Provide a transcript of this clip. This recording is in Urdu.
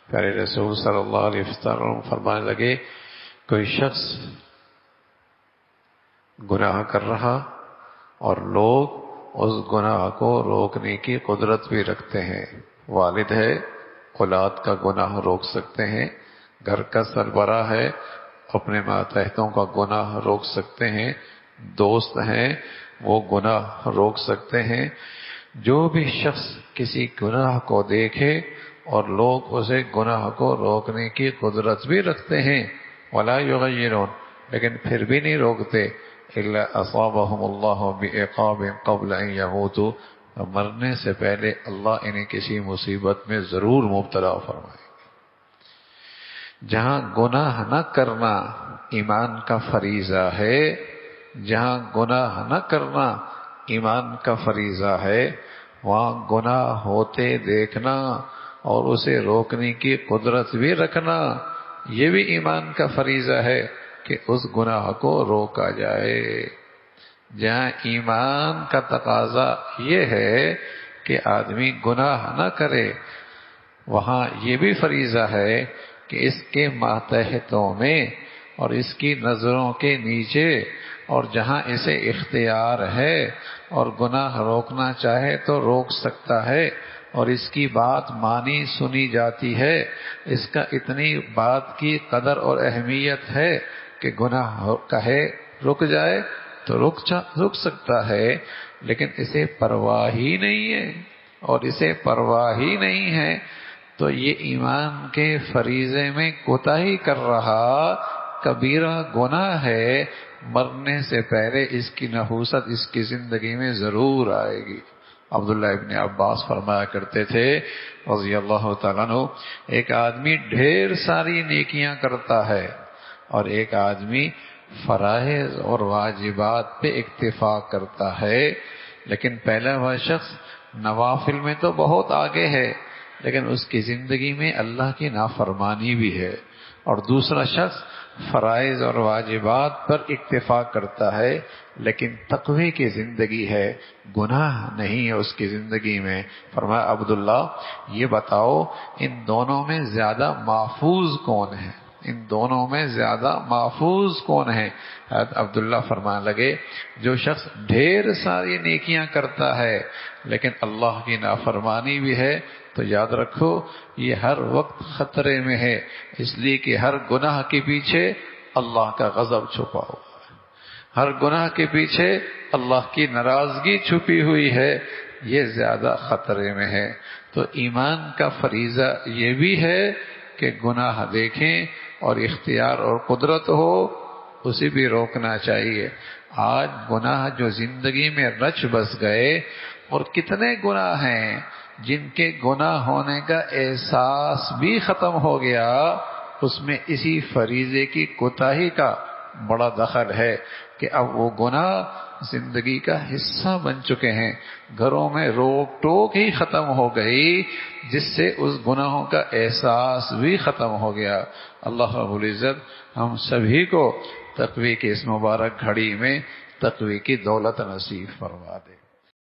پیارے رسول صلی اللہ علیہ وسلم فرمانے لگے کوئی شخص گناہ کر رہا اور لوگ اس گناہ کو روکنے کی قدرت بھی رکھتے ہیں. والد ہے اولاد کا گناہ روک سکتے ہیں، گھر کا سربراہ ہے اپنے ماتحتوں کا گناہ روک سکتے ہیں، دوست ہیں وہ گناہ روک سکتے ہیں. جو بھی شخص کسی گناہ کو دیکھے اور لوگ اسے گناہ کو روکنے کی قدرت بھی رکھتے ہیں ولا یغیرون، لیکن پھر بھی نہیں روکتے، الا اصابهم اللہ بعقاب قبل ان یموتوا، مرنے سے پہلے اللہ انہیں کسی مصیبت میں ضرور مبتلا فرمائے. جہاں گناہ نہ کرنا ایمان کا فریضہ ہے، جہاں گناہ نہ کرنا ایمان کا فریضہ ہے، وہاں گناہ ہوتے دیکھنا اور اسے روکنے کی قدرت بھی رکھنا یہ بھی ایمان کا فریضہ ہے کہ اس گناہ کو روکا جائے. جہاں ایمان کا تقاضا یہ ہے کہ آدمی گناہ نہ کرے، وہاں یہ بھی فریضہ ہے کہ اس کے ماتحتوں میں اور اس کی نظروں کے نیچے اور جہاں اسے اختیار ہے اور گناہ روکنا چاہے تو روک سکتا ہے، اور اس کی بات مانی سنی جاتی ہے، اس کا اتنی بات کی قدر اور اہمیت ہے کہ گناہ کہے رک جائے تو رک سکتا ہے، لیکن اسے پرواہ ہی نہیں ہے اور اسے پرواہ ہی نہیں ہے تو یہ ایمان کے فریضے میں کوتاہی کر رہا کبیرہ گناہ ہے. مرنے سے پہلے اس کی نحوست اس کی زندگی میں ضرور آئے گی. عبداللہ ابن عباس فرمایا کرتے تھے رضی اللہ تعالیٰ عنہ، ایک آدمی ڈھیر ساری نیکیاں کرتا ہے اور ایک آدمی فرائض اور واجبات پہ اکتفا کرتا ہے، لیکن پہلا وہ شخص نوافل میں تو بہت آگے ہے لیکن اس کی زندگی میں اللہ کی نافرمانی بھی ہے، اور دوسرا شخص فرائض اور واجبات پر اکتفا کرتا ہے لیکن تقوی کی زندگی ہے، گناہ نہیں ہے اس کی زندگی میں. فرمایا عبداللہ یہ بتاؤ ان دونوں میں زیادہ محفوظ کون ہے، ان دونوں میں زیادہ محفوظ کون ہے؟ حضرت عبداللہ فرمانے لگے جو شخص ڈھیر ساری نیکیاں کرتا ہے لیکن اللہ کی نافرمانی بھی ہے تو یاد رکھو یہ ہر وقت خطرے میں ہے، اس لیے کہ ہر گناہ کے پیچھے اللہ کا غضب چھپا ہوا ہے، ہر گناہ کے پیچھے اللہ کی ناراضگی چھپی ہوئی ہے، یہ زیادہ خطرے میں ہے. تو ایمان کا فریضہ یہ بھی ہے کہ گناہ دیکھیں اور اختیار اور قدرت ہو اسے بھی روکنا چاہیے. آج گناہ جو زندگی میں رچ بس گئے، اور کتنے گناہ ہیں جن کے گناہ ہونے کا احساس بھی ختم ہو گیا، اس میں اسی فریضے کی کوتاہی کا بڑا دخل ہے کہ اب وہ گناہ زندگی کا حصہ بن چکے ہیں، گھروں میں روک ٹوک ہی ختم ہو گئی جس سے اس گناہوں کا احساس بھی ختم ہو گیا. اللہ رب العزت ہم سبھی کو تقوی کی اس مبارک گھڑی میں تقوی کی دولت نصیب فرما دے.